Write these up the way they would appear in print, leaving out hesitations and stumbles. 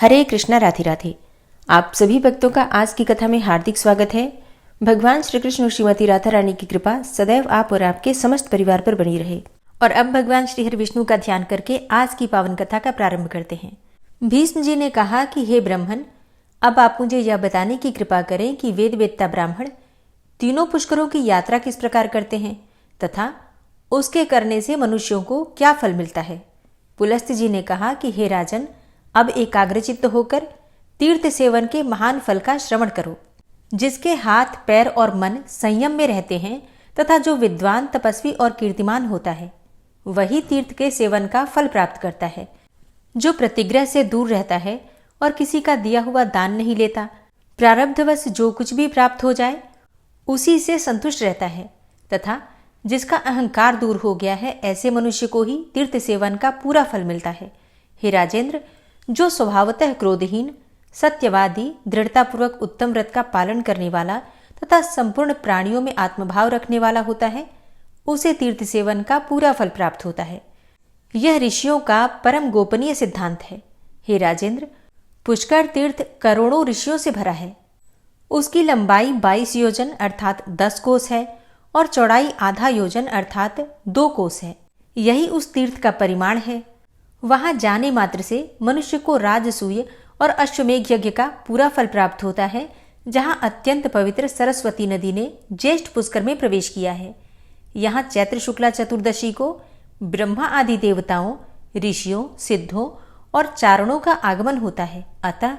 हरे कृष्णा, राधे राधे। आप सभी भक्तों का आज की कथा में हार्दिक स्वागत है। भगवान श्री कृष्ण और श्रीमती राधा रानी की कृपा सदैव आप और आपके समस्त परिवार पर बनी रहे। और अब भगवान श्री हरि विष्णु का ध्यान करके आज की पावन कथा का प्रारंभ करते हैं। भीष्म जी ने कहा कि हे ब्राह्मण, अब आप मुझे यह बताने की कृपा करें कि वेद वेत्ता ब्राह्मण तीनों पुष्करों की यात्रा किस प्रकार करते हैं तथा उसके करने से मनुष्यों को क्या फल मिलता है। पुलस्त्य जी ने कहा कि हे राजन, अब एकाग्रचित्त होकर तीर्थ सेवन के महान फल का श्रवण करो। जिसके हाथ, पैर और मन संयम में रहते हैं तथा जो विद्वान, तपस्वी और कीर्तिमान होता है, वही तीर्थ के सेवन का फल प्राप्त करता है। जो प्रतिग्रह से दूर रहता है और किसी का दिया हुआ दान नहीं लेता, प्रारब्धवश जो कुछ भी प्राप्त हो जाए उसी से संतुष्ट रहता है तथा जिसका अहंकार दूर हो गया है, ऐसे मनुष्य को ही तीर्थ सेवन का पूरा फल मिलता है। हे राजेंद्र, जो स्वभावतः क्रोधहीन, सत्यवादी, दृढ़तापूर्वक उत्तम व्रत का पालन करने वाला तथा संपूर्ण प्राणियों में आत्मभाव रखने वाला होता है, उसे तीर्थ सेवन का पूरा फल प्राप्त होता है। यह ऋषियों का परम गोपनीय सिद्धांत है। हे राजेंद्र, पुष्कर तीर्थ करोड़ों ऋषियों से भरा है। उसकी लंबाई 22 योजन अर्थात 10 कोस है और चौड़ाई आधा योजन अर्थात 2 कोस है। यही उस तीर्थ का परिमाण है। वहां जाने मात्र से मनुष्य को राजसूय और अश्वमेघ यज्ञ का पूरा फल प्राप्त होता है, जहां अत्यंत पवित्र सरस्वती नदी ने ज्येष्ठ पुष्कर में प्रवेश किया है। यहाँ चैत्र शुक्ला चतुर्दशी को ब्रह्मा आदि देवताओं, ऋषियों, सिद्धों और चारणों का आगमन होता है। अतः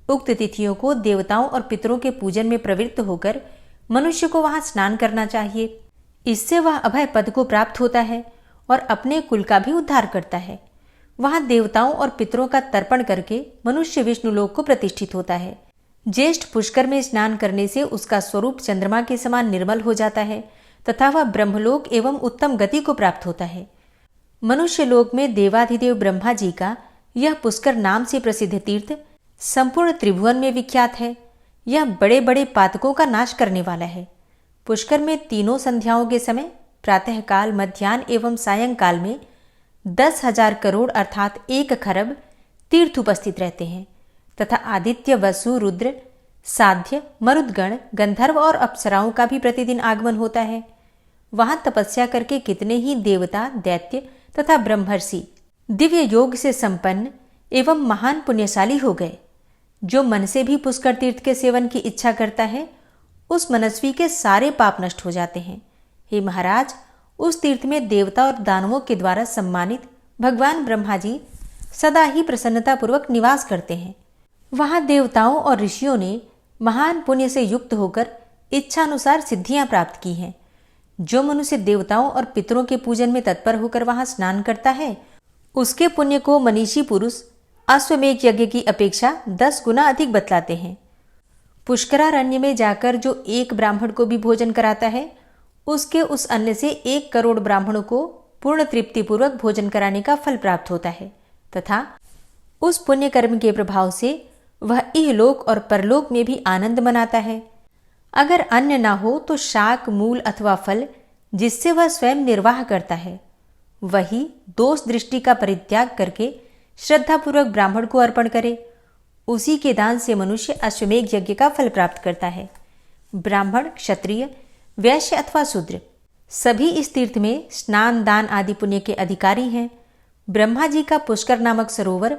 उक्त तिथियों को देवताओं और पितरों के पूजन में प्रवृत्त होकर मनुष्य को वहां स्नान करना चाहिए। इससे वह अभय पद को प्राप्त होता है और अपने कुल का भी उद्धार करता है। वहां देवताओं और पितरों का तर्पण करके मनुष्य विष्णु लोक को प्रतिष्ठित होता है। ज्येष्ठ पुष्कर में स्नान करने से उसका स्वरूप चंद्रमा के समान निर्मल हो जाता है तथा वह ब्रह्मलोक एवं उत्तम गति को प्राप्त होता है। मनुष्य लोक में देवाधिदेव ब्रह्मा जी का यह पुष्कर नाम से प्रसिद्ध तीर्थ संपूर्ण त्रिभुवन में विख्यात है। यह बड़े बड़े पातकों का नाश करने वाला है। पुष्कर में तीनों संध्याओं के समय प्रातःकाल, मध्याह्न एवं सायंकाल में 10,000 करोड़ अर्थात 1 खरब तीर्थ उपस्थित रहते हैं तथा आदित्य, वसु, रुद्र, साध्य, मरुदगण, गंधर्व और अप्सराओं का भी प्रतिदिन आगमन होता है। वहां तपस्या करके कितने ही देवता, दैत्य तथा ब्रह्मर्षि दिव्य योग से संपन्न एवं महान पुण्यशाली हो गए। जो मन से भी पुष्कर तीर्थ के सेवन की इच्छा करता है, उस मनस्वी के सारे पाप नष्ट हो जाते हैं। हे महाराज, उस तीर्थ में देवता और दानवों के द्वारा सम्मानित भगवान ब्रह्मा जी सदा ही प्रसन्नतापूर्वक निवास करते हैं। वहां देवताओं और ऋषियों ने महान पुण्य से युक्त होकर इच्छानुसार सिद्धियां प्राप्त की हैं। जो मनुष्य देवताओं और पितरों के पूजन में तत्पर होकर वहां स्नान करता है, उसके पुण्य को मनीषी पुरुष अश्वमेघ यज्ञ की अपेक्षा 10 गुना अधिक बतलाते हैं। पुष्करारण्य में जाकर जो एक ब्राह्मण को भी भोजन कराता है, उसके उस अन्न से 1 करोड़ ब्राह्मणों को पूर्ण तृप्तिपूर्वक भोजन कराने का फल प्राप्त होता है तथा उस पुण्य कर्म के प्रभाव से वह इहलोक और परलोक में भी आनंद मनाता है। अगर अन्न ना हो तो शाक, मूल अथवा फल जिससे वह स्वयं निर्वाह करता है, वही दोष दृष्टि का परित्याग करके श्रद्धापूर्वक ब्राह्मण को अर्पण करे। उसी के दान से मनुष्य अश्वमेघ यज्ञ का फल प्राप्त करता है। ब्राह्मण, क्षत्रिय, वैश्य अथवा शूद्र सभी इस तीर्थ में स्नान, दान आदि पुण्य के अधिकारी हैं। ब्रह्मा जी का पुष्कर नामक सरोवर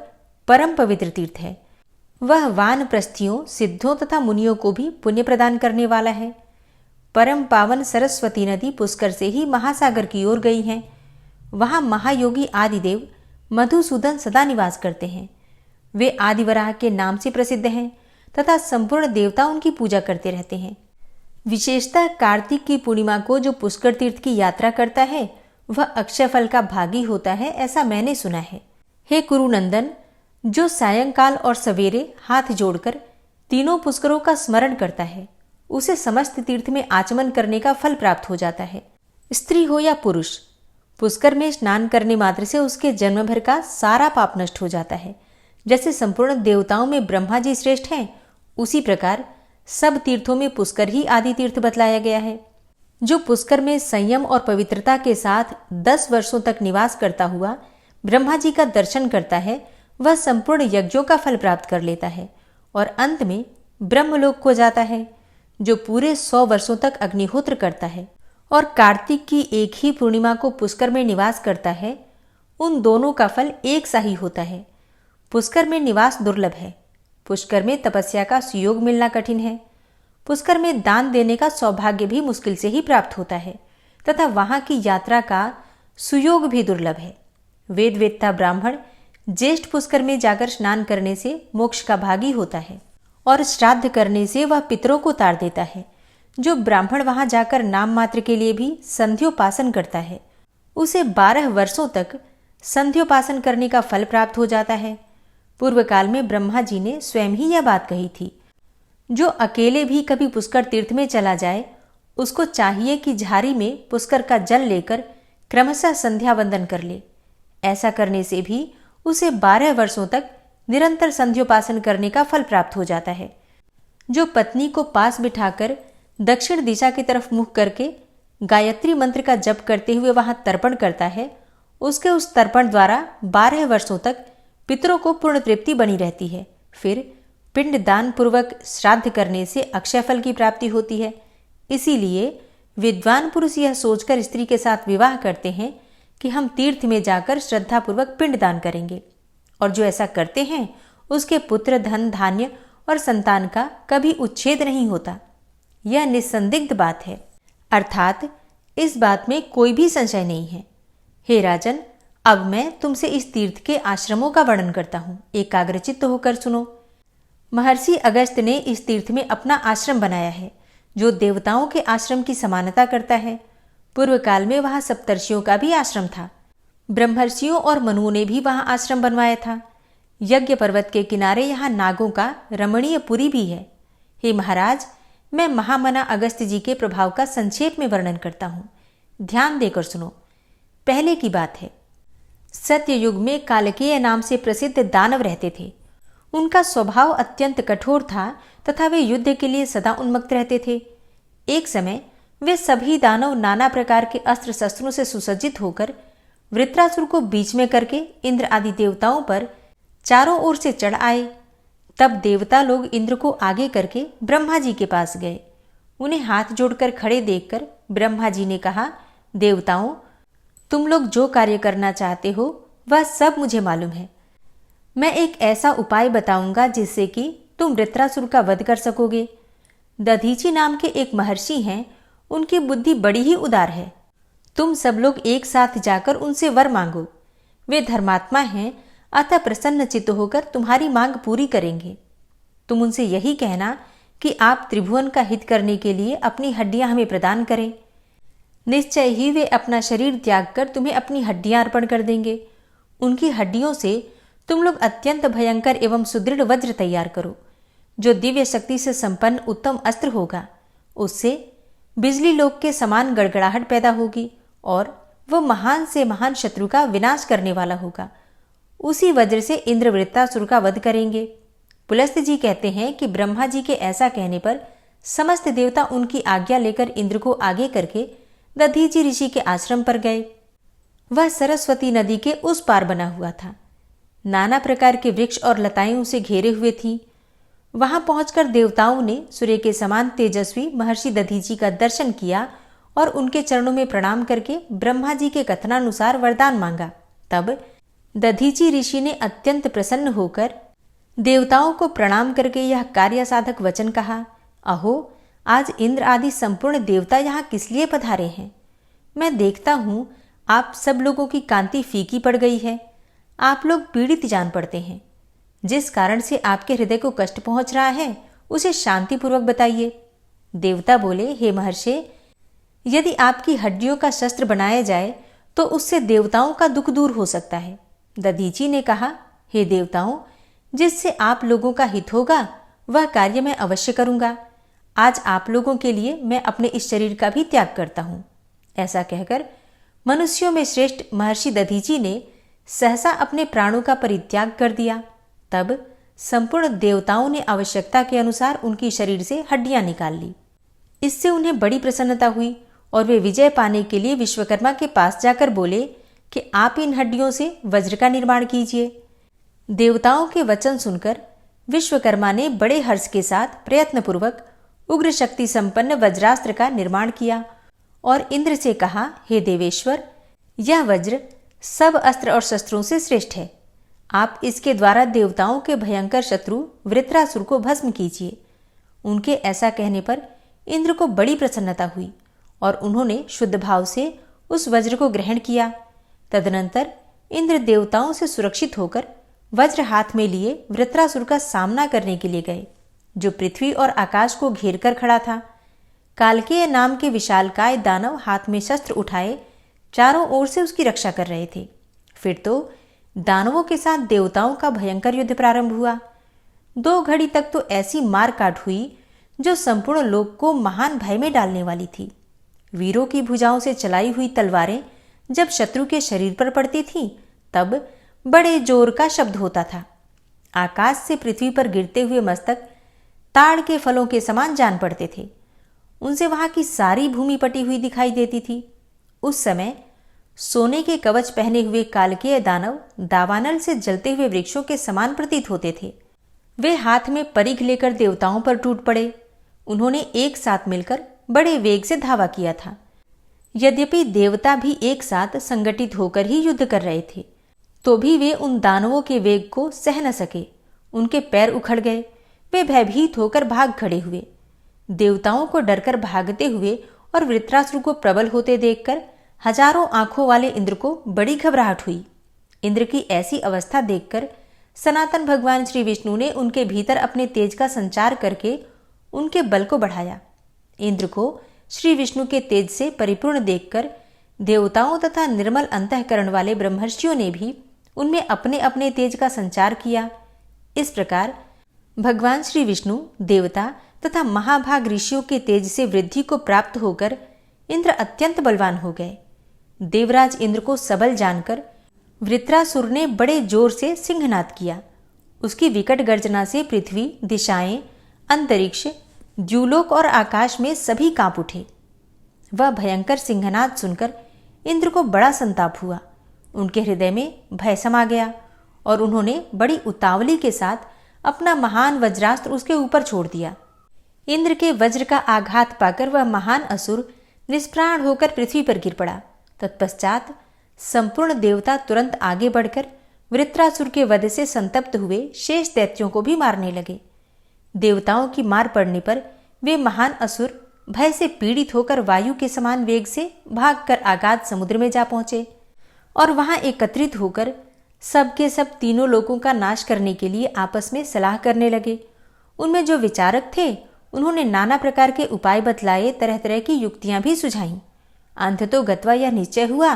परम पवित्र तीर्थ है। वह वानप्रस्थियों, सिद्धों तथा मुनियों को भी पुण्य प्रदान करने वाला है। परम पावन सरस्वती नदी पुष्कर से ही महासागर की ओर गई है। वहां महायोगी आदिदेव मधुसूदन सदा निवास करते हैं। वे आदिवराह के नाम से प्रसिद्ध हैं तथा संपूर्ण देवता उनकी पूजा करते रहते हैं। विशेषतः कार्तिक की पूर्णिमा को जो पुष्कर तीर्थ की यात्रा करता है, वह अक्षय फल का भागी होता है, ऐसा मैंने सुना है। हे कुरुनंदन, जो सायंकाल और सवेरे हाथ जोड़कर तीनों पुष्करों का स्मरण करता है, उसे समस्त तीर्थ में आचमन करने का फल प्राप्त हो जाता है। स्त्री हो या पुरुष, पुष्कर में स्नान करने मात्र से उसके जन्म भर का सारा पाप नष्ट हो जाता है। जैसे संपूर्ण देवताओं में ब्रह्मा जी श्रेष्ठ हैं, उसी प्रकार सब तीर्थों में पुष्कर ही आदि तीर्थ बतलाया गया है। जो पुष्कर में संयम और पवित्रता के साथ 10 वर्षों तक निवास करता हुआ ब्रह्मा जी का दर्शन करता है, वह संपूर्ण यज्ञों का फल प्राप्त कर लेता है और अंत में ब्रह्मलोक को जाता है, जो पूरे 100 वर्षों तक अग्निहोत्र करता है और कार्तिक की एक ही पूर्णिमा को पुष्कर में निवास करता है। उन दोनों का फल एक सा ही होता है। पुष्कर में निवास दुर्लभ है। पुष्कर में तपस्या का सुयोग मिलना कठिन है। पुष्कर में दान देने का सौभाग्य भी मुश्किल से ही प्राप्त होता है तथा वहां की यात्रा का सुयोग भी दुर्लभ है। वेद वेत्ता ब्राह्मण ज्येष्ठ पुष्कर में जाकर स्नान करने से मोक्ष का भागी होता है और श्राद्ध करने से वह पितरों को तार देता है। जो ब्राह्मण वहां जाकर नाम मात्र के लिए भी संध्योपासन करता है, उसे 12 वर्षों तक संध्योपासन करने का फल प्राप्त हो जाता है। पूर्व काल में ब्रह्मा जी ने स्वयं ही यह बात कही थी। जो अकेले भी कभी पुष्कर तीर्थ में चला जाए, उसको चाहिए कि झारी में पुष्कर का जल लेकर क्रमशः संध्या वंदन कर ले। ऐसा करने से भी उसे 12 वर्षों तक निरंतर संध्योपासन करने का फल प्राप्त हो जाता है। जो पत्नी को पास बिठाकर दक्षिण दिशा की तरफ मुख करके गायत्री मंत्र का जप करते हुए वहां तर्पण करता है, उसके उस तर्पण द्वारा 12 वर्षों तक पितरों को पूर्ण तृप्ति बनी रहती है। फिर पिंड दान पूर्वक श्राद्ध करने से अक्षय फल की प्राप्ति होती है। इसीलिए विद्वान पुरुष यह सोचकर स्त्री के साथ विवाह करते हैं कि हम तीर्थ में जाकर श्रद्धापूर्वक पिंड दान करेंगे, और जो ऐसा करते हैं उसके पुत्र, धन, धान्य और संतान का कभी उच्छेद नहीं होता। यह निस्संदिग्ध बात है, अर्थात इस बात में कोई भी संशय नहीं है। हे राजन, अब मैं तुमसे इस तीर्थ के आश्रमों का वर्णन करता हूं। एकाग्रचित्त होकर सुनो। महर्षि अगस्त्य ने इस तीर्थ में अपना आश्रम बनाया है, जो देवताओं के आश्रम की समानता करता है। पूर्व काल में वहां सप्तर्षियों का भी आश्रम था। ब्रह्मर्षियों और मनुओं ने भी वहां आश्रम बनवाया था। यज्ञ पर्वत के किनारे यहाँ नागों का रमणीय पुरी भी है। हे महाराज, मैं महामना अगस्त्य जी के प्रभाव का संक्षेप में वर्णन करता हूँ। ध्यान देकर सुनो। पहले की बात है। सत्ययुग में कालकेय नाम से प्रसिद्ध दानव रहते थे। उनका स्वभाव अत्यंत कठोर था तथा वे युद्ध के लिए सदा उन्मुक्त रहते थे। एक समय वे सभी दानव नाना प्रकार के अस्त्र शस्त्रों से सुसज्जित होकर वृत्रासुर को बीच में करके इंद्र आदि देवताओं पर चारों ओर से चढ़ आए। तब देवता लोग इंद्र को आगे करके ब्रह्मा जी के पास गए। उन्हें हाथ जोड़कर खड़े देखकर ब्रह्मा जी ने कहा, देवताओं, तुम लोग जो कार्य करना चाहते हो वह सब मुझे मालूम है। मैं एक ऐसा उपाय बताऊंगा जिससे कि तुम वृत्रासुर का वध कर सकोगे। दधीची नाम के एक महर्षि हैं, उनकी बुद्धि बड़ी ही उदार है। तुम सब लोग एक साथ जाकर उनसे वर मांगो। वे धर्मात्मा हैं, अतः प्रसन्न चित्त होकर तुम्हारी मांग पूरी करेंगे। तुम उनसे यही कहना कि आप त्रिभुवन का हित करने के लिए अपनी हड्डियां हमें प्रदान करें। निश्चय ही वे अपना शरीर त्याग कर तुम्हें अपनी हड्डियां अर्पण कर देंगे। उनकी हड्डियों से तुम लोग अत्यंत भयंकर एवं सुदृढ़ वज्र तैयार करो, जो दिव्य शक्ति से संपन्न उत्तम अस्त्र होगा। उससे बिजली लोक के समान गड़गड़ाहट पैदा होगी और वह महान से महान शत्रु का विनाश करने वाला होगा। उसी वज्र से इंद्र वृत्रासुर का वध करेंगे। पुलस्त्य जी कहते हैं कि ब्रह्मा जी के ऐसा कहने पर समस्त देवता उनकी आज्ञा लेकर इंद्र को आगे करके दधीची ऋषि के आश्रम पर गए। वह सरस्वती नदी के उस पार बना हुआ था। नाना प्रकार के वृक्ष और लताएं उसे घेरे हुए थीं। वहां पहुंचकर देवताओं ने सूर्य के समान तेजस्वी महर्षि दधीची का दर्शन किया और उनके चरणों में प्रणाम करके ब्रह्मा जी के कथनानुसार वरदान मांगा। तब दधीची ऋषि ने अत्यंत प्रसन्न होकर देवताओं को प्रणाम करके यह कार्य साधक वचन कहा, अहो, आज इंद्र आदि संपूर्ण देवता यहाँ किस लिए पधारे हैं? मैं देखता हूँ आप सब लोगों की कांति फीकी पड़ गई है। आप लोग पीड़ित जान पड़ते हैं। जिस कारण से आपके हृदय को कष्ट पहुंच रहा है उसे शांतिपूर्वक बताइए। देवता बोले, हे महर्षि, यदि आपकी हड्डियों का शस्त्र बनाया जाए तो उससे देवताओं का दुख दूर हो सकता है। दधीची ने कहा, हे देवताओं, जिससे आप लोगों का हित होगा वह कार्य मैं अवश्य करूंगा। आज आप लोगों के लिए मैं अपने इस शरीर का भी त्याग करता हूं। ऐसा कहकर मनुष्यों में श्रेष्ठ महर्षि दधीची ने सहसा अपने प्राणों का परित्याग कर दिया। तब संपूर्ण देवताओं ने आवश्यकता के अनुसार उनकी शरीर से हड्डियां निकाल ली। इससे उन्हें बड़ी प्रसन्नता हुई और वे विजय पाने के लिए विश्वकर्मा के पास जाकर बोले कि आप इन हड्डियों से वज्र का निर्माण कीजिए। देवताओं के वचन सुनकर विश्वकर्मा ने बड़े हर्ष के साथ प्रयत्नपूर्वक उग्र शक्ति संपन्न वज्रास्त्र का निर्माण किया और इंद्र से कहा, हे देवेश्वर, यह वज्र सब अस्त्र और शस्त्रों से श्रेष्ठ है। आप इसके द्वारा देवताओं के भयंकर शत्रु वृत्रासुर को भस्म कीजिए। उनके ऐसा कहने पर इंद्र को बड़ी प्रसन्नता हुई और उन्होंने शुद्ध भाव से उस वज्र को ग्रहण किया। तदनंतर इंद्र देवताओं से सुरक्षित होकर वज्र हाथ में लिए वृत्रासुर का सामना करने के लिए गए, जो पृथ्वी और आकाश को घेर कर खड़ा था। कालकेय नाम के विशालकाय दानव हाथ में शस्त्र उठाए चारों ओर से उसकी रक्षा कर रहे थे। फिर तो दानवों के साथ देवताओं का भयंकर युद्ध प्रारंभ हुआ। 2 घड़ी तक तो ऐसी मार काट हुई जो संपूर्ण लोक को महान भय में डालने वाली थी। वीरों की भुजाओं से चलाई हुई तलवारें जब शत्रु के शरीर पर पड़ती थीं, तब बड़े जोर का शब्द होता था। आकाश से पृथ्वी पर गिरते हुए मस्तक ताड़ के फलों के समान जान पड़ते थे। उनसे वहां की सारी भूमि पटी हुई दिखाई देती थी। उस समय सोने के कवच पहने हुए कालकेय दानव दावानल से जलते हुए वृक्षों के समान प्रतीत होते थे। वे हाथ में परिघ लेकर देवताओं पर टूट पड़े। उन्होंने एक साथ मिलकर बड़े वेग से धावा किया था। यद्यपि देवता भी एक साथ संगठित होकर ही युद्ध कर रहे थे, तो भी वे उन दानवों के वेग को सह न सके। उनके पैर उखड़ गए। वे भयभीत होकर भाग खड़े हुए। देवताओं को डरकर भागते हुए और वृत्रासुर को प्रबल होते देखकर हजारों आंखों वाले इंद्र को बड़ी घबराहट हुई। इंद्र की ऐसी अवस्था देखकर सनातन भगवान श्री विष्णु ने उनके भीतर अपने तेज का संचार करके उनके बल को बढ़ाया। इंद्र को श्री विष्णु के तेज से परिपूर्ण देखकर देवताओं तथा निर्मल अंतःकरण वाले ब्रह्मर्षियों ने भी उनमें अपने अपने तेज का संचार किया। इस प्रकार भगवान श्री विष्णु, देवता तथा महाभाग ऋषियों के तेज से वृद्धि को प्राप्त होकर इंद्र अत्यंत बलवान हो गए। देवराज इंद्र को सबल जानकर वृत्रासुर ने बड़े जोर से सिंहनाद किया। उसकी विकट गर्जना से पृथ्वी, दिशाएं, अंतरिक्ष, द्युलोक और आकाश में सभी कांप उठे। वह भयंकर सिंहनाद सुनकर इंद्र को बड़ा संताप हुआ। उनके हृदय में भय समा गया और उन्होंने बड़ी उतावली के साथ अपना महान वज्रास्त्र उसके ऊपर छोड़ दिया। इंद्र के वज्र का आघात पाकर वह महान असुर निष्प्राण होकर पृथ्वी पर गिर पड़ा। तत्पश्चात संपूर्ण देवता तुरंत आगे बढ़कर वृत्रासुर के वध से संतप्त हुए शेष दैत्यों को भी मारने लगे। देवताओं की मार पड़ने पर वे महान असुर भय से पीड़ित होकर वायु के समान वेग से भागकर अगाध समुद्र में जा पहुंचे और वहां एकत्रित होकर सबके सब तीनों लोगों का नाश करने के लिए आपस में सलाह करने लगे। उनमें जो विचारक थे उन्होंने नाना प्रकार के उपाय बतलाए, तरह तरह की युक्तियां भी सुझाईं। अंततः गत्वा यह निश्चय हुआ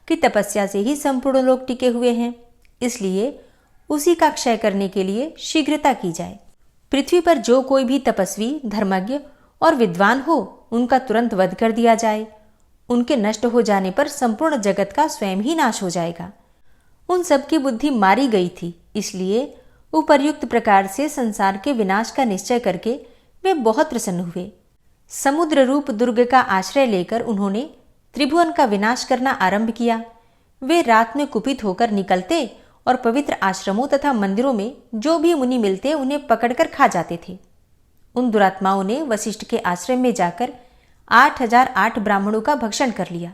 कि तपस्या से ही संपूर्ण लोग टिके हुए हैं, इसलिए उसी का क्षय करने के लिए शीघ्रता की जाए। पृथ्वी पर जो कोई भी तपस्वी, धर्मज्ञ और विद्वान हो, उनका तुरंत वध कर दिया जाए। उनके नष्ट हो जाने पर संपूर्ण जगत का स्वयं ही नाश हो जाएगा। उन सबकी बुद्धि मारी गई थी, इसलिए उपर्युक्त प्रकार से संसार के विनाश का निश्चय करके वे बहुत प्रसन्न हुए। समुद्र रूप दुर्ग का आश्रय लेकर उन्होंने त्रिभुवन का विनाश करना आरंभ किया। वे रात में कुपित होकर निकलते और पवित्र आश्रमों तथा मंदिरों में जो भी मुनि मिलते उन्हें पकड़कर खा जाते थे। उन दुरात्माओं ने वशिष्ठ के आश्रम में जाकर 8008 ब्राह्मणों का भक्षण कर लिया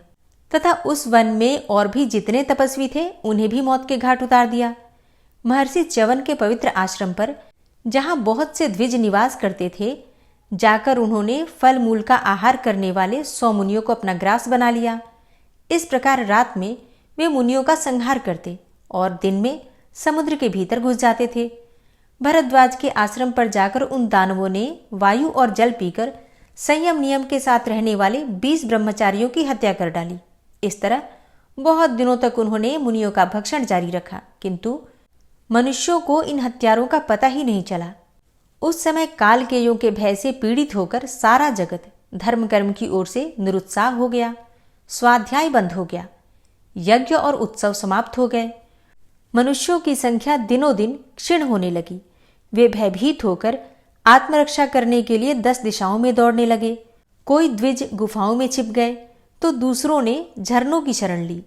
तथा उस वन में और भी जितने तपस्वी थे उन्हें भी मौत के घाट उतार दिया। महर्षि च्यवन के पवित्र आश्रम पर, जहां बहुत से द्विज निवास करते थे, जाकर उन्होंने फल मूल का आहार करने वाले 100 मुनियों को अपना ग्रास बना लिया। इस प्रकार रात में वे मुनियों का संहार करते और दिन में समुद्र के भीतर घुस जाते थे। भरद्वाज के आश्रम पर जाकर उन दानवों ने वायु और जल पीकर संयम नियम के साथ रहने वाले 20 ब्रह्मचारियों की हत्या कर डाली। इस तरह बहुत दिनों तक उन्होंने मुनियों का भक्षण जारी रखा, किंतु मनुष्यों को इन हत्यारों का पता ही नहीं चला। उस समय कालकेयों के भय से पीड़ित होकर सारा जगत धर्म कर्म की ओर से निरुत्साह हो गया। स्वाध्याय बंद हो गया। यज्ञ और उत्सव समाप्त हो गए। मनुष्यों की संख्या दिनों दिन क्षीण होने लगी। वे भयभीत होकर आत्मरक्षा करने के लिए 10 दिशाओं में दौड़ने लगे। कोई द्विज गुफाओं में छिप गए तो दूसरों ने झरनों की शरण ली।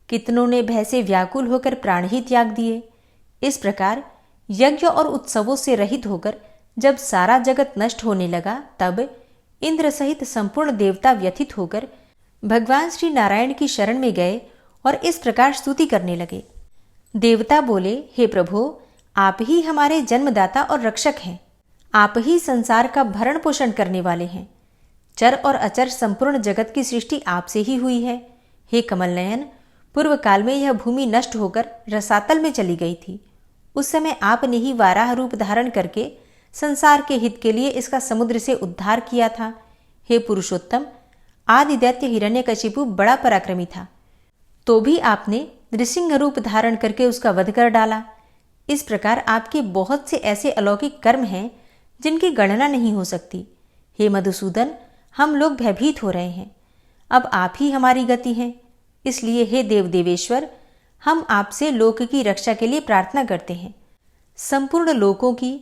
कितनों ने भय से व्याकुल होकर प्राण ही त्याग दिए। इस प्रकार यज्ञ और उत्सवों से रहित होकर जब सारा जगत नष्ट होने लगा, तब इंद्र सहित संपूर्ण देवता व्यथित होकर भगवान श्री नारायण की शरण में गए और इस प्रकार स्तुति करने लगे। देवता बोले, हे प्रभो, आप ही हमारे जन्मदाता और रक्षक हैं। आप ही संसार का भरण पोषण करने वाले हैं। चर और अचर संपूर्ण जगत की सृष्टि आपसे ही हुई है। हे कमल नयन, पूर्व काल में यह भूमि नष्ट होकर रसातल में चली गई थी। उस समय आपने ही वाराह रूप धारण करके संसार के हित के लिए इसका समुद्र से उद्धार किया था। हे पुरुषोत्तम, आदि दैत्य हिरण्यकशिपु बड़ा पराक्रमी था, तो भी आपने नृसिंह रूप धारण करके उसका वध कर डाला। इस प्रकार आपके बहुत से ऐसे अलौकिक कर्म हैं जिनकी गणना नहीं हो सकती। हे मधुसूदन, हम लोग भयभीत हो रहे हैं। अब आप ही हमारी गति हैं। इसलिए हे देव देवेश्वर, हम आपसे लोक की रक्षा के लिए प्रार्थना करते हैं। संपूर्ण लोकों की,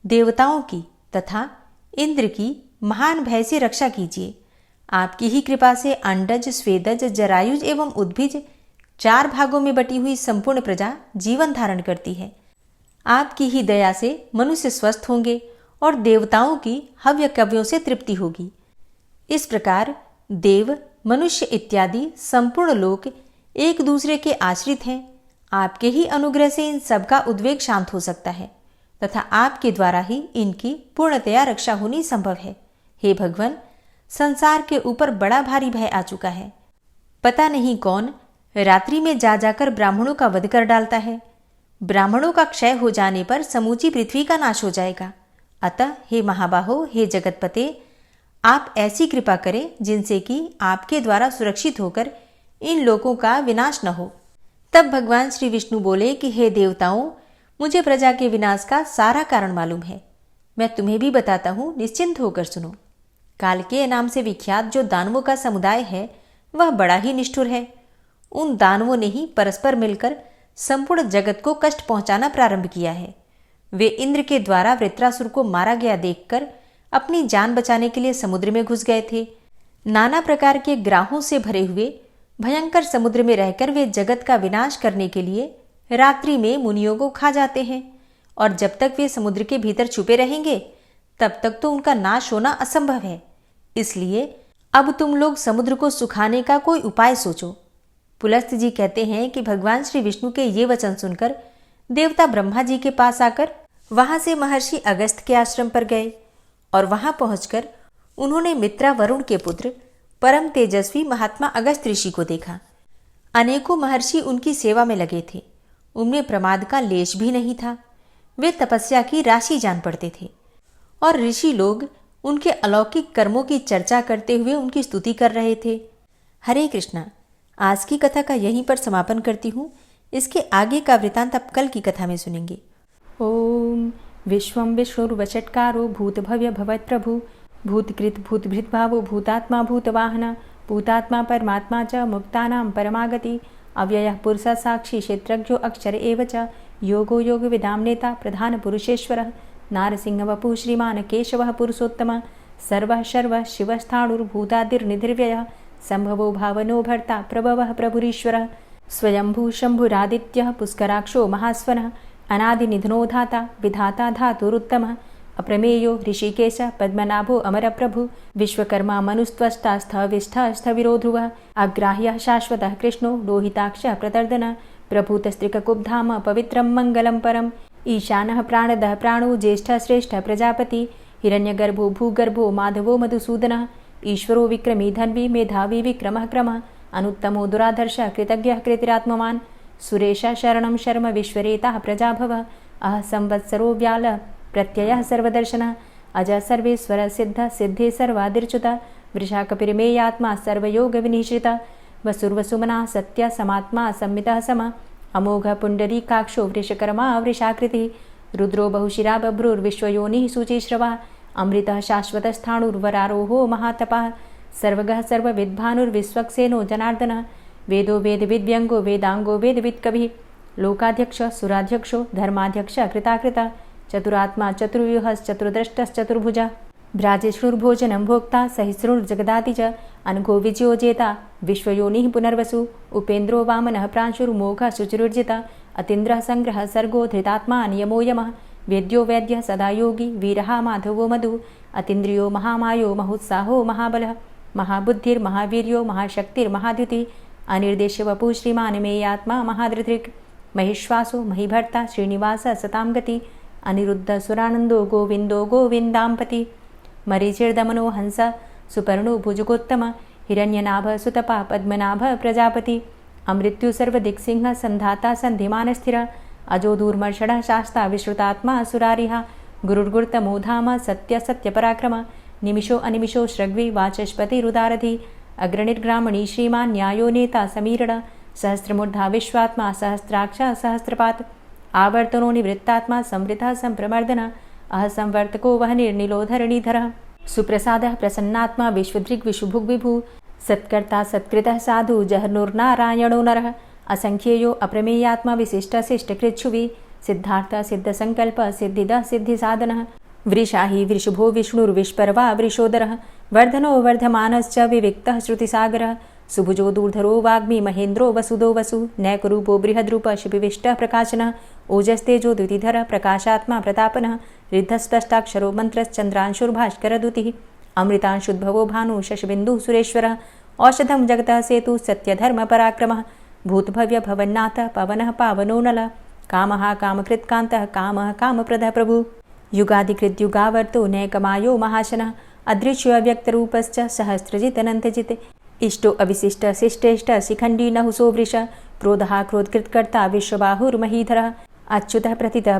देवताओं की तथा इंद्र की महान भय से रक्षा कीजिए। आपकी ही कृपा से अंडज, स्वेदज, जरायुज एवं उद्भिज 4 भागों में बटी हुई संपूर्ण प्रजा जीवन धारण करती है। आपकी ही दया से मनुष्य स्वस्थ होंगे और देवताओं की हव्य कव्यों से तृप्ति होगी। इस प्रकार देव, मनुष्य इत्यादि संपूर्ण लोक एक दूसरे के आश्रित हैं। आपके ही अनुग्रह से इन सबका उद्वेग शांत हो सकता है तथा आपके द्वारा ही इनकी पूर्णतया रक्षा होनी संभव है। हे भगवान, संसार के ऊपर बड़ा भारी भय आ चुका है। पता नहीं कौन रात्रि में जा जाकर ब्राह्मणों का वध कर डालता है। ब्राह्मणों का क्षय हो जाने पर समूची पृथ्वी का नाश हो जाएगा। अतः हे महाबाहो, हे जगतपते, आप ऐसी कृपा करें जिनसे कि आपके द्वारा सुरक्षित होकर इन लोगों का विनाश न हो। तब भगवान श्री विष्णु बोले कि हे देवताओं, मुझे प्रजा के विनाश का सारा कारण मालूम है। मैं तुम्हें भी बताता हूँ, निश्चिंत होकर सुनो। कालकेय नाम से विख्यात जो दानवों का समुदाय है वह बड़ा ही निष्ठुर है। उन दानवों ने ही परस्पर मिलकर संपूर्ण जगत को कष्ट पहुंचाना प्रारंभ किया है। वे इंद्र के द्वारा वृत्रासुर को मारा गया देखकर अपनी जान बचाने के लिए समुद्र में घुस गए थे। नाना प्रकार के ग्राहों से भरे हुए भयंकर समुद्र में रहकर वे जगत का विनाश करने के लिए रात्रि में मुनियों को खा जाते हैं, और जब तक वे समुद्र के भीतर छुपे रहेंगे तब तक तो उनका नाश होना असंभव है। इसलिए अब तुम लोग समुद्र को सुखाने का कोई उपाय सोचो। पुलस्त जी कहते हैं कि भगवान श्री विष्णु के ये वचन सुनकर देवता ब्रह्मा जी के पास आकर वहां से महर्षि अगस्त्य के आश्रम पर गए और वहां पहुंचकर उन्होंने मित्रा वरुण के पुत्र परम तेजस्वी महात्मा अगस्त्य ऋषि को देखा। अनेकों महर्षि उनकी सेवा में लगे थे। उनमें प्रमाद का लेश भी नहीं था। वे तपस्या की राशि जान पड़ते थे और ऋषि लोग उनके अलौकिक कर्मों की चर्चा करते हुए उनकी स्तुति कर रहे थे। हरे कृष्णा। आज की कथा का यहीं पर समापन करती हूँ। इसके आगे का वृतांत आप कल की कथा में सुनेंगे। ओम विश्वं विष्णुर्वषट्कारो भूतभव्य भवत्प्रभु भूतकृत भूतभृत भावो भूतात्मा भूतवाहन भूतात्मा परमात्मा च मुक्तानां परमागति अव्ययः पुरुषः साक्षी क्षेत्रज्ञो अक्षर एव च योगो योग विदाम नेता प्रधान पुरुषेश्वरः नारसिंह वपु श्रीमान केशवः पुरुषोत्तम सर्वः शर्वः शिवस्थाणुर्भूतादिर्निधिर्व्ययः संभवो भावनो भर्ता प्रभवः प्रभुरीश्वरः स्वयंभू शंभुरादित्यः पुष्कराक्षो महास्वनः अनादिनिधनो धाता विधाता धातुरुत्तमः अप्रमेयो ऋषिकेश पद्मनाभो अमरप्रभु विश्वकर्मा मनुस्त्वष्टा स्थविष्ठः स्थविरो ध्रुवः अग्राह्यः शाश्वतः कृष्णो लोहिताक्षः प्रतर्दनः प्रभूतस्त्रिककुब्धाम पवित्रं मङ्गलं परम् ईशानः प्राणदः प्राणो ज्येष्ठः श्रेष्ठः प्रजापति हिरण्यगर्भो भूगर्भो माधवो मधुसूदनः ईश्वरो विक्रमी धन्वी मेधावी विक्रमः क्रमः अनुत्तमो दुराधर्षः कृतज्ञः कृतिरात्मवान् सुरेशः शरणं शर्म विश्वरेताः प्रजाभवः अह संवत्सरो व्याल प्रत्ययः सर्वदर्शनः अज सर्वेश्वर सिद्ध सिद्धे सर्वादिर्च्युत वृषाकपिर्मेयात्मा सर्वयोग विनिश्रितः वसुर्वसुमना सत्य समात्मा संमितः सम अमोघ पुंडरीकाक्षो वृषकर्मा वृषाकृतिः रुद्रो बहुशिरा बभ्रुर्विश्वयोनिः शुचिश्रवः अमृतः शाश्वतस्थाणुर्वरारोहो महातपः सर्वगः सर्वविद्भानुर्विश्वक्सेनो जनार्दनः वेदो वेदविद्व्यङ्गो वेदांगो वेदवित्कविः लोकाध्यक्ष सुराध्यक्षो धर्माध्यक्ष कृताकृतः चतुरात्मा चतुर्व्यूहश्चतुर्द्रष्टश्चतुर्भुजः भ्राजेष्णुर्भोजनं भोक्ता सहिष्णुर्जगदाति च अनघो विजयो जेता विश्वयोनिः पुनर्वसु उपेन्द्रो वामनः प्रांशुर्मोघः शुचिरुर्जिता अतीन्द्रः संग्रह सर्गो धृतात्मा नियमो यमः वेद्यो वैद्यः सदा योगी वीरः माधवो मधु अतीन्द्रियो महामायो महोत्साहो महाबलः महाबुद्धिर्महावीर्यो महाशक्तिर्महाद्युति अनिर्देश्य वपु श्रीमान् मेयात्मा महाधृतिर् महेश्वासो महीभर्ता श्रीनिवास सतां गति अनिरुद्ध सुरानन्दो गोविन्दो गोविन्दाम्पति मरीचिर्दमनो हंस सुपर्णो भुजगोत्तम हिरण्यनाभ सुतपा पद्मनाभ प्रजापति अमृत्यु सर्वदिक्सिंह संधाता संधिमान स्थिर अजो दूर्मर्षण शास्ता विश्रुतात्मा सुरारिहा गुरुर्गुर्तमो धाम सत्य सत्य पराक्रम निमिषो अनिमिषो श्रग्वी वाचस्पतिरुदारधि अग्रणिर्ग्रामणी श्रीमान् न्यायो नेता समीरण सहस्रमूर्धा विश्वात्मा सहस्राक्ष सहस्रपात आवर्तनो निवृत्तात्मा संवृतः संप्रमर्दन अहसंवर्तको वह निर्निलोधरणीधर सुप्रसादः प्रसन्नात्मा विश्वदृग् विशुभुग् विभु सत्कर्ता सत्कृतः साधु जहर्नुर्नारायणो नरः असंख्येयो अप्रमेयात्मा विशिष्टशिष्टकृच्छुवि सिद्धार्थ सिद्धसंकल्प सिद्धिदः सिद्धिसाधनः वृषाहि वृषभो विष्णुर्विष्पर्वा वृषोदरः वर्धनो वर्धमानश्च विविक्तः श्रुतिसागरः सुभुजो दूर्धरो वाग्मी महेन्द्रो वसुदो वसु नैकरूपो बृहद्रूप शिपिविष्टः प्रकाशनः ओजस्तेजो द्युतिधर प्रकाशात्मा प्रतापनः रिद्धस्पष्टाक्षरो मन्त्रश्चन्द्रांशुर्भास्करदुतिः अमृतांशुद्भवो भानु शशबिन्दुः सुरेश्वरः औषधं जगतः सेतु सत्यधर्मपराक्रमः भूतभव्य भवन्नाथ पवनः पावनो नलः कामः कामकृत्कान्तः कामः कामप्रदः प्रभु युगादिकृद्युगावर्तो नैकमायो महाशनः अदृश्योऽव्यक्तरूपश्च सहस्रजितनन्तजित् इष्टो अविशिष्ट शिष्टेष्ट शिखण्डी नहुसो वृष क्रोधः क्रोधकृत्कर्ता विश्वबाहुर्महीधरः अच्युतः प्रतितः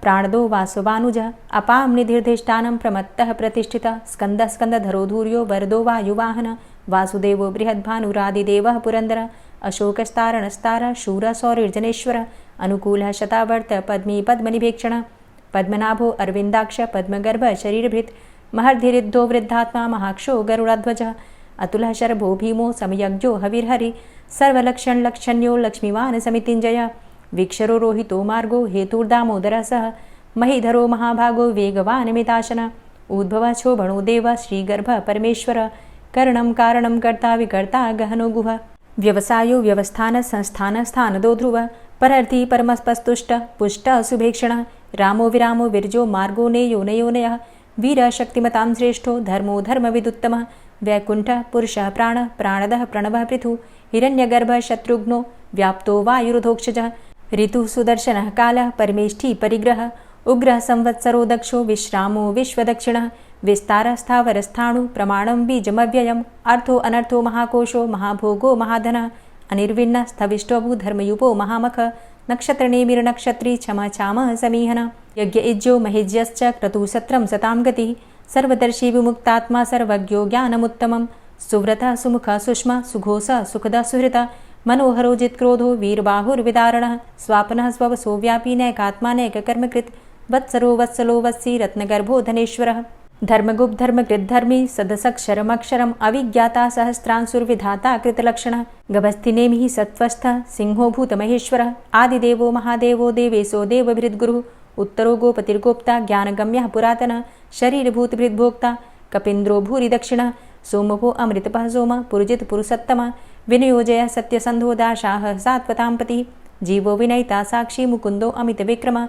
प्राणदो वासवानुजः अपां निधिर्धिष्ठानं प्रमत्तः प्रतिष्ठितः स्कन्दः स्कन्दधरो धूर्यो वरदो वायुवाहनः वासुदेवो बृहद्भानुरादिदेवः पुरन्दरः अशोकस्तारणस्तारः शूरः सौरिर्जनेश्वरः अनुकूलः शतावर्त पद्मी पद्मनिभेक्षणः पद्मनाभो अरविन्दाक्ष पद्मगर्भ शरीरभृत् महर्धिरिद्धो वृद्धात्मा महाक्षो गरुडाध्वजः अतुलः शरभो भीमो समयज्ञो हविर्हरि सर्वलक्षणलक्षण्यो लक्ष्मीवान् समितिञ्जयः वीक्षरो रोहितो मार्गो हेतुर्दामोदरः सह महीधरो महाभागो वेगवान् मिताशनः उद्भवः क्षोभणो देव श्रीगर्भ परमेश्वर करणं कारणं कर्ता विकर्ता गहनो गुह व्यवसायो व्यवस्थान संस्थान स्थानदो ध्रुव परर्थी परमस्पस्तुष्ट पुष्ट सुभेक्षणः रामो विरामो विरजो मार्गो नेयो नयोनयः वीर शक्तिमतां श्रेष्ठो धर्मो धर्मविदुत्तमः वैकुण्ठः पुरुषः प्राणः प्राणदः प्रणवः पृथु हिरण्यगर्भः शत्रुघ्नो व्याप्तो वायुरुधोक्षजः ऋतुः सुदर्शनः कालः परमेष्ठी परिग्रहः उग्रः संवत्सरो दक्षो विश्रामो विश्वदक्षिणः विस्तारः स्थावरस्थाणु प्रमाणं बीजमव्ययम् अर्थो अनर्थो महाकोशो महाभोगो महाधनः अनिर्विण्णः स्थविष्टोऽभू धर्मयुपो महामख नक्षत्रनेमिर्नक्षत्री क्षमा चामः समीहनः यज्ञ इज्यो महेज्यश्च क्रतुसत्रं सतां गतिः सर्वदर्शी विमुक्तात्मा सर्वज्ञो ज्ञानमुत्तमं सुव्रतः सुमुखः सुष्मा सुघोषः सुखदः सुहृतः मनोहरो जित्क्रोधो वीरबाहुर्विदारणः स्वापनः स्ववसो व्यापी नैकात्मा नैककर्मकृत् वत्सरो वत्सलो वत्सी रत्नगर्भो धनेश्वरः धर्मगुप्त धर्मकृद्धर्मी सदसक्षरमक्षरम् अविज्ञाता सहस्रांशुर्विधाता कृतलक्षणः गभस्तिनेमिः सत्त्वस्थः सिंहो भूतमहेश्वरः आदिदेवो महादेवो देवेशो देवभृद्गुरुः उत्तरो गोपतिर्गोप्ता ज्ञानगम्यः पुरातनः शरीरभूतभृद्भोक्ता कपीन्द्रो भूरि दक्षिणः सोमभो अमृतपः सोमः पुरुजित पुरुषोत्तमः विनयोजयः सत्यसन्धो दाशाः सात्वताम्पतिः जीवो विनयिता साक्षी मुकुन्दो अमितविक्रमः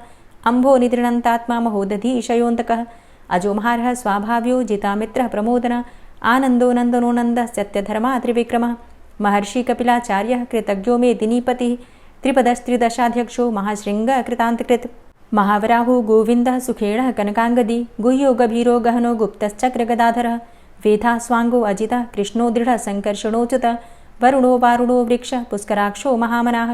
अम्भो निद्रणन्तात्मा महोदधीशयोऽन्तकः अजो महार्हः स्वाभाव्यो जितामित्रः प्रमोदनः आनन्दो नन्दनो नन्दः सत्यधर्मा त्रिविक्रमः महर्षि कपिलाचार्यः कृतज्ञो मेदिनीपतिः त्रिपदस्त्रिदशाध्यक्षो महाशृङ्गः कृतान्तकृत् महावराहो गोविन्दः सुखेणः कनकाङ्गदी गुह्यो गभीरो गहनो गुप्तश्चक्रगदाधरः वेधा स्वाङ्गो अजितः कृष्णो दृढः सङ्कर्षणोच्युतः वरुणो वारुणो वृक्षः पुष्कराक्षो महामनाः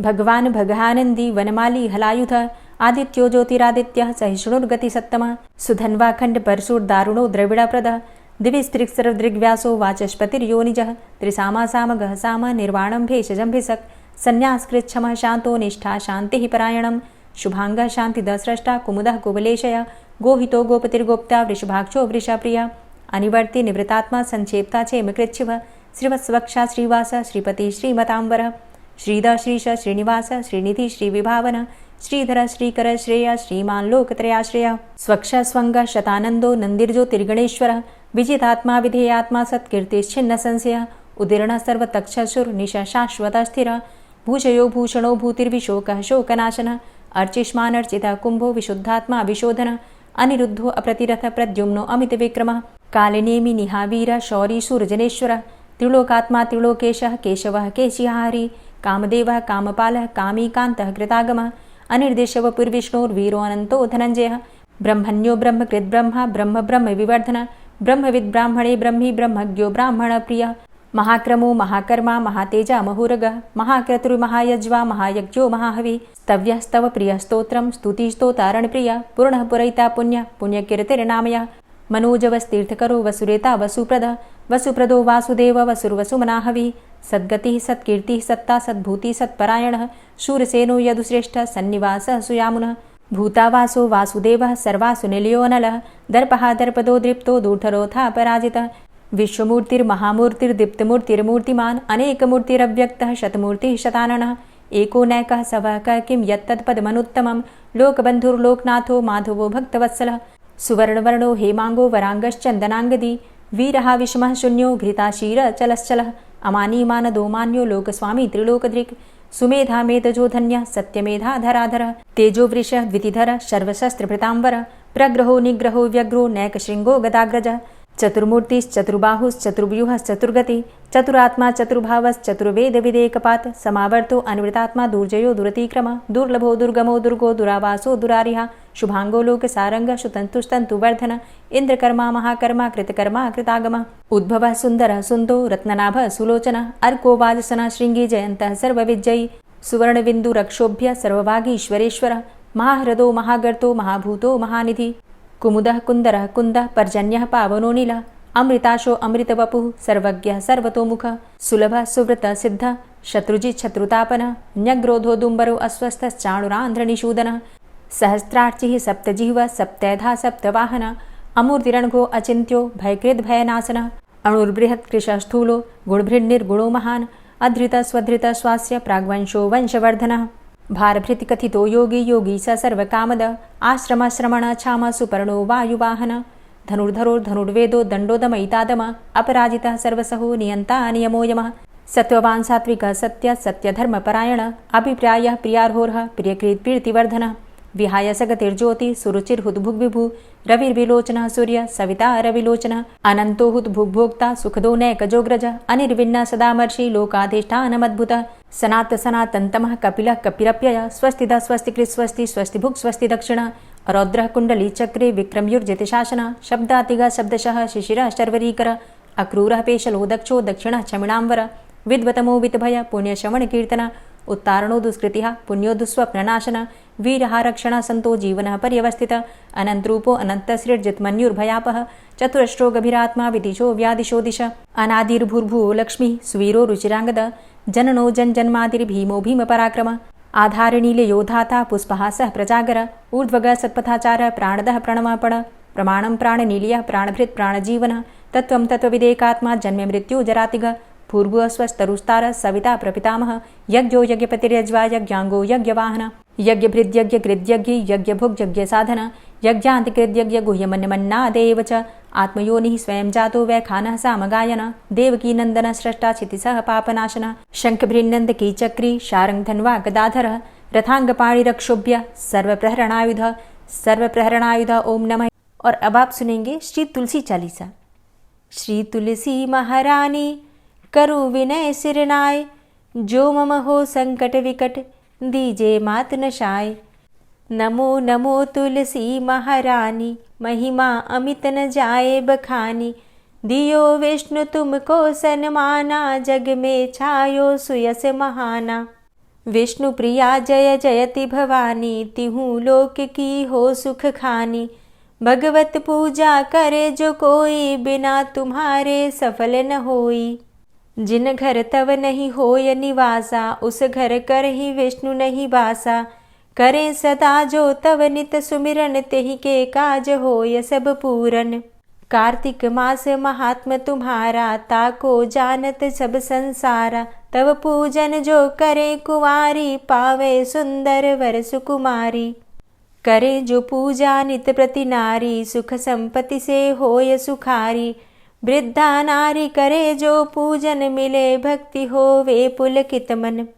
भगवान् भगानन्दी वनमाली हलायुधः आदित्यो ज्योतिरादित्यः सहिष्णुर्गतिसत्तमः सुधन्वाखण्ड परशुर्दारुणो द्रविडप्रदः दिविस्त्रिक्सरदृग्व्यासो वाचस्पतिर्योनिजः त्रिसामासामगः साम निर्वाणं भेषजम्भिषक् सन्न्यासकृच्छमः शान्तो निष्ठा शान्तिः परायणं शुभाङ्गः शान्तिदस्रष्टा कुमुदः कुवलेशयः गोहितो गोपतिर्गोप्ता वृषभाक्षो वृषप्रियः अनिवर्ति निवृतात्मा संक्षेप्ता चेमकृच्छिवः श्रीवत्सवक्षा श्रीवास श्रीपति श्रीमतांबर श्रीद श्रीश श्रीनिवास श्रीनिधि श्रीविभावन श्रीधर श्रीकर श्रेय श्रीमान् लोकत्रयाश्रय स्वक्ष स्वंग शतानंदो नंदिर्ज्योतिर्गणेश्वर विजितात्मा विधेयात्मा सत्कीर्तिश्छिन्न संशय उदीर्ण सर्वतक्षसुर निश शाश्वत स्थिर भूषयो भूषणो भूतिर्विशोकः शोकनाशनः अर्चिष्मानर्चितः कुम्भो विशुद्धात्मा विशोधनः अनिरुद्धो अप्रतिरथ प्रद्युम्नो अमितविक्रमः कालिनेमि निहावीर शौरी शूरजनेश्वरः त्रिलोकात्मा त्रिलोकेशः केशवः केशिहारी कामदेवः कामपालः कामीकान्तः कृतागमः अनिर्देशव पुर्विष्णोर्वीरो अनन्तो धनञ्जयः ब्रह्मण्यो ब्रह्मकृद् ब्रह्मा ब्रह्म ब्रह्म विवर्धन ब्रह्मविद् ब्राह्मणे ब्रह्मी ब्रह्मज्ञो ब्राह्मणप्रियः महाक्रमो महाकर्मा महातेजा महुरगः महाक्रतुर्महायज्वा महायज्ञो महाहवि स्तव्यः स्तव प्रियः स्तोत्रं स्तुतिस्तोतारणप्रियः पूर्णः पुरैता पुण्यः पुण्यकीर्तिर्नामयः मनोजवस्तीर्थकरो वसुरेता वसुप्रदः वसुप्रदो वासुदेव वसुर्वसुमनाहवि सद्गतिः सत्कीर्तिः सत्ता सद्भूतिः सत्परायणः शूरसेनो यदुश्रेष्ठः सन्निवासः सुयामुनः भूतावासो वासुदेवः सर्वासु निलयोऽनलः दर्पः दर्पदो दृप्तो दूढरोथा पराजितः विश्वमूर्तिर्महामूर्तिर्दीप्तमूर्तिर्मूर्तिमान् अनेकमूर्तिरव्यक्तः शतमूर्तिः शताननः एको नैकः सवः किं यत्तत्पदमनुत्तमं लोकबन्धुर्लोकनाथो माधवो भक्तवत्सलः सुवर्णवर्णो हेमाङ्गो वराङ्गश्चन्दनाङ्गदी वीरः विषमः शून्यो घृताशीरचलश्चलः अमानीमानदो मान्यो लोकस्वामी त्रिलोकदृक् सुमेधा मेधजो धन्यः सत्यमेधाधराधरः तेजोवृषः द्वितिधरः सर्वशस्त्रभृताम्बरः प्रग्रहो निग्रहो व्यग्रो नैकशृङ्गो गदाग्रजः चतुर्मूर्तिश्चतुर्बाहुश्चतुर्व्यूहश्चतुर्गति चतुरात्मा चतुर्भावश्चतुर्वेदविदेकपात् समावर्तो अनिवृतात्मा दुर्जयो दुरतिक्रमः दुर्लभो दुर्गमो दुर्गो दुरावासो दुरारिहा शुभांगो लोकसारंगः शुतन्तुस्तन्तुवर्धन इन्द्रकर्मा महाकर्मा कृतकर्मा कृतागमः उद्भवः सुन्दरः सुन्दो रत्ननाभः सुलोचनः अर्को वाजसनः शृङ्गी जयन्तः सर्वविजयी सुवर्णबिन्दुरक्षोभ्य सर्वभागीश्वरेश्वरः महाहृदो महागर्तो महाभूतो महानिधि कुमुदः कुन्दरः कुन्दः पर्जन्यः पावनो नीलः अमृताशो अमृतवपुः सर्वज्ञः सर्वतोमुखः सुलभः सुव्रतः सिद्धः शत्रुजित् शत्रुतापनः न्यग्रोधो दुम्बरो अस्वस्थश्चाणुरान्ध्रनिषूदनः सहस्रार्चिः सप्तजिह्वः सप्तैधा सप्तवाहनः अमूर्तिरणघो अचिन्त्यो भयकृद्भयनाशनः अणुर्बृहत्कृशः स्थूलो गुणभृन्निर्गुणो महान् अधृतः स्वधृतः स्वास्य प्राग्वंशो वंशवर्धनः भारभृतिकथितो योगी योगी स सर्वकामदः आश्रमश्रमण क्षाम सुपर्णो वायुवाहन धनुर्धरो धनुर्वेदो दण्डोदमयितादमः अपराजितः सर्वसहो नियन्ता नियमो यमः सत्त्ववान् सात्विकः सत्य सत्यधर्मपरायणः अभिप्रायः प्रियार्होरः प्रियकृत्प्रीतिवर्धनः विहाय सगतिर्ज्योति सुरुचिर्हुद्भुग्विभु रविर्विलोचनः सूर्य सविता रविलोचनः अनन्तो हुद्भुग्भोक्ता सुखदो नैकजोग्रजः अनिर्विण्णः सदामर्षि लोकाधिष्ठानमद्भुतः सनात सनातन्तमः कपिलः कपिरप्ययः स्वस्तिदः स्वस्तिकृत् स्वस्ति स्वस्तिभुक् स्वस्ति दक्षिणः रौद्रः कुण्डली चक्रे विक्रमयुर्जितशासनः शब्दातिगः शब्दशः शिशिरः शर्वरीकरः अक्रूरः पेशलो दक्षो दक्षिणः क्षमिणाम्बरः विद्वतमो वितभय पुण्यश्रवणकीर्तनः उत्तारणो दुष्कृतिः पुण्यो दुःस्वप्ननाशनः वीरः रक्षणः सन्तो जीवनः पर्यवस्थितः अनन्तरूपो अनन्तसृर्जितमन्युर्भयापः चतुरश्रो गभीरात्मा विदिशो व्यादिशो दिश अनादिर्भूर्भुवो लक्ष्मीः सुवीरो रुचिराङ्गदः जननो जन्मादिर्भीमो भीमपराक्रमः आधारनीलयो धाता पुष्पहासः प्रजागर ऊर्ध्वगः सत्पथाचारः प्राणदः प्रणमापण प्रमाणं प्राणनीलयः प्राणभृत् प्राणजीवनः तत्त्वं तत्त्वविदेकात्मा जन्म मृत्यु जरातिगः पूर्वः स्वस्तरुस्तारः सविता प्रपितामहः यज्ञो यज्ञपतिर्यज्वा यज्ञाङ्गो यज्ञवाहनः यज्ञभृद्यज्ञकृद्यज्ञ यज्ञभुग्यज्ञसाधनः यज्ञान्तिकृद्यज्ञ गुह्यमन्यमन्नादेव च आत्मयोनिः स्वयं जातो वैखानः सामगायनः देवकीनन्दनः स्रष्टा क्षितिसः पापनाशनः शङ्खभृन्नन्दकी चक्री शारङ्गधन्वा गदाधरः रथाङ्गपाणिरक्षोभ्य सर्वप्रहरणायुध ओम नमः। और अब आप सुनेंगे श्री तुलसी चालीसा। श्री तुलसी महारानी करु विनय सिरनाय, जो मम हो संकट विकट दीजे मात नशाय। नमो नमो तुलसी महारानी, महिमा अमित न जाए बखानी। दियो विष्णु तुमको सन्माना, जग में छायो सुयस महाना। विष्णु प्रिया जय जयति भवानी, तिहु लोक की हो सुख खानी। भगवत पूजा करे जो कोई, बिना तुम्हारे सफल न होई। जिन घर तव नहीं होय निवासा, उस घर कर ही विष्णु नहीं बासा। करे सदा जो तव नित सुमिरन, तेहि के काज होय सब पूरन। कार्तिक मास महात्म तुम्हारा, ताको जानत सब संसारा। तव पूजन जो करे कुंवारी, पावे सुंदर वर सुकुमारी। करे जो पूजा नित प्रति नारी, सुख संपत्ति से होय सुखारी। वृद्धा नारी करे जो पूजन, मिले भक्ति होवे पुलकित मन।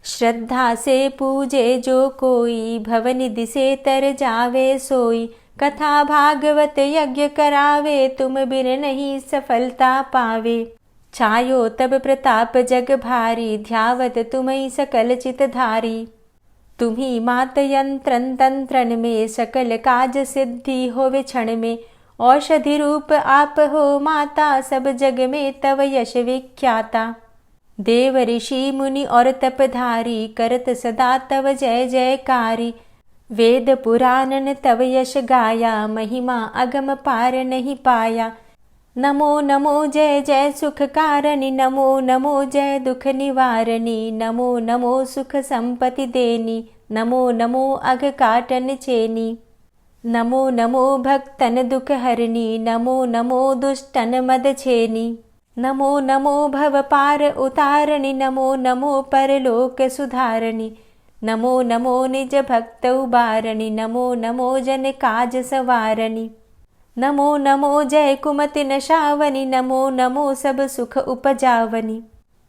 श्रद्धा से पूजे जो कोई, भवनिधि से तर जावे सोई। कथा भागवत यज्ञ करावे, तुम बिन नहीं सफलता पावे। छायो तब प्रताप जग भारी, ध्यावत तुम्हीं सकल चित धारी। तुम्ही मात यंत्रन तंत्रन में, सकल काज सिद्धि होवे क्षण में। औषधि रूप आप हो माता, सब जग में तव यश विख्याता। देव ऋषि मुनि और तपधारी, करत सदा तव जय जयकारी। वेद पुराणन तव यश गाया, महिमा अगम पार नहीं पाया। नमो नमो जय जय सुख कारणी, नमो नमो जय दुख निवारणी। नमो नमो सुख संपत्ति देनी, नमो नमो अघ काटन चेनी। नमो नमो भक्तन दुख हरणी, नमो नमो दुष्टन मद छेनी। नमो नमो भव पार उतारणी, नमो नमो परलोक सुधारणी। नमो नमो निज भक्त उबारणी, नमो नमो जन काज सवारणी। नमो नमो जय कुमति नशावनी, नमो नमो सब सुख उपजावनी।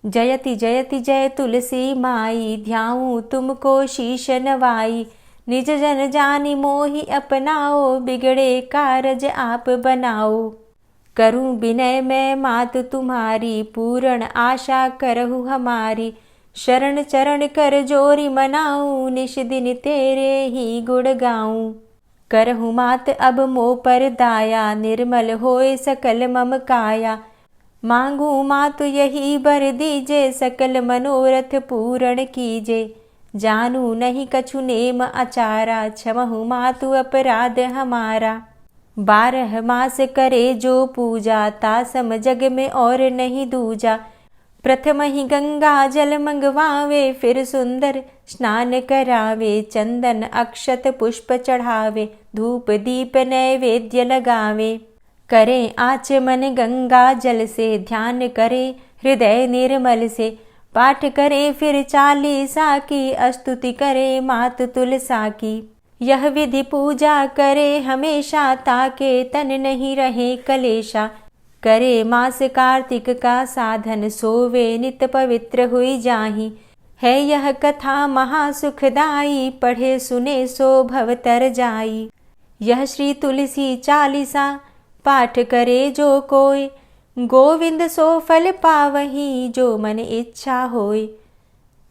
जयति जयति जय तुलसी माई, ध्याऊं तुमको शीश नवाई। निज जन जानि मोहि अपनाओ, बिगड़े कारज आप बनाओ। करूं विनय मैं मात तुम्हारी, पूर्ण आशा करहु हमारी। शरण चरण कर जोरी मनाऊं, निश दिन तेरे ही गुण गाऊं। करहु मात अब मोह पर दाया, निर्मल होए सकल मम काया। मांगू मातु यही बर दीजे, सकल मनोरथ पूर्ण कीजे। जानू नहीं कछु नेम आचारा, क्षमहु मातु अपराध हमारा। 12 मास करे जो पूजा, तासम जग में और नहीं दूजा। प्रथम ही गंगा जल मंगवावे, फिर सुंदर स्नान करावे। चंदन अक्षत पुष्प चढ़ावे, धूप दीप नैवेद्य लगावे। करें आचमन गंगा जल से, ध्यान करे हृदय निर्मल से। पाठ करे फिर चालीसा की, स्तुति करे मात तुलसा की। यह विधि पूजा करे हमेशा, ताके तन नहीं रहे कलेशा। करे मास कार्तिक का साधन, सोवे नित पवित्र हुई जाहि। है यह कथा महासुखदाई, पढ़े सुने सो भव तर जाई। यह श्री तुलसी चालीसा, पाठ करे जो कोय। गोविंद सो फल पावही, जो मन इच्छा होय।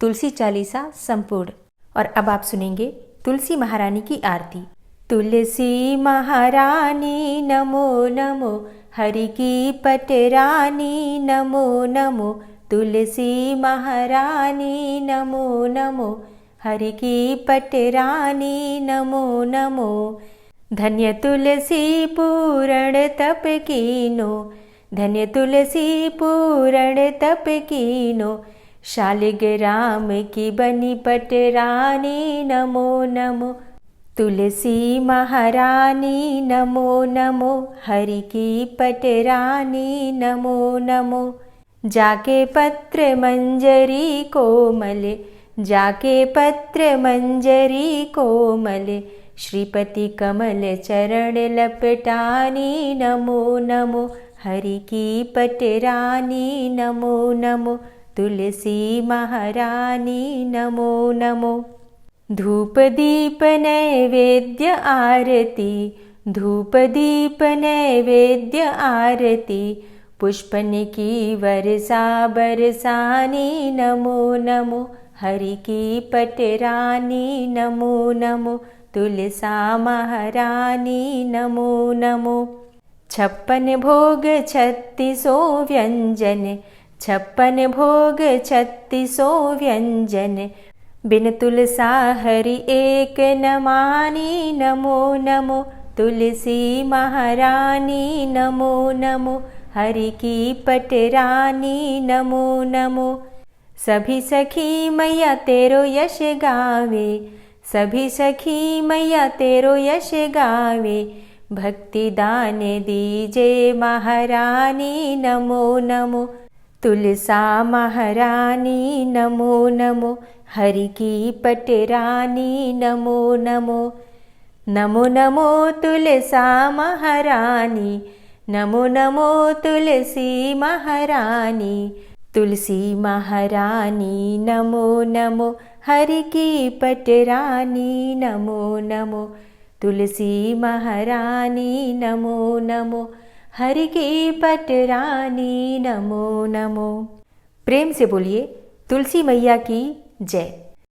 तुलसी चालीसा संपूर्ण। और अब आप सुनेंगे तुलसी महारानी की आरती। तुलसी महारानी नमो नमो, हरि की पटरानी नमो नमो। तुलसी महारानी नमो नमो, हरि की पटरानी नमो नमो। धन्य तुलसी पूर्ण तप कीनो, धन्य तुलसी पूर्ण तप कीनो। शालिग्राम की बनी पटरानी नमो नमो। तुलसी महारानी नमो नमो, हरि की पटरानी नमो नमो। जाके पत्र मंजरी कोमल, जाके पत्र मंजरी कोमल। श्रीपति कमल चरण लपटानी नमो नमो, हरि की पटरानी नमो नमो। तुलसी महारानी नमो नमो। धूप दीप नैवेद्य आरती, धूप दीप नैवेद्य आरती। पुष्पन की वर्षा बरसानी नमो नमो, हरि की पटरानी नमो नमो। तुलसा महारानी नमो नमो। 56 भोग 36 व्यंजन, 56 भोग 36 व्यंजन। बिन तुलसा हरि एक न मानी नमो नमो। तुलसी महारानी नमो नमो, हरि की पटरानी नमो नमो। सभी सखी मैया तेरो यश गावे, सभी सखी मैया तेरो यश गावे। भक्ति दान दीजे महारानी नमो नमो। तुलसा महारानी नमो नमो, हरि की पटरानी नमो नमो। नमो नमो तुलसा महारानी, नमो नमो तुलसी महारानी। तुलसी महारानी नमो नमो, हरि की पटरानी नमो नमो। तुलसी महारानी नमो नमो, हरि की पटरानी नमो नमो। प्रेम से बोलिए तुलसी मैया की जय।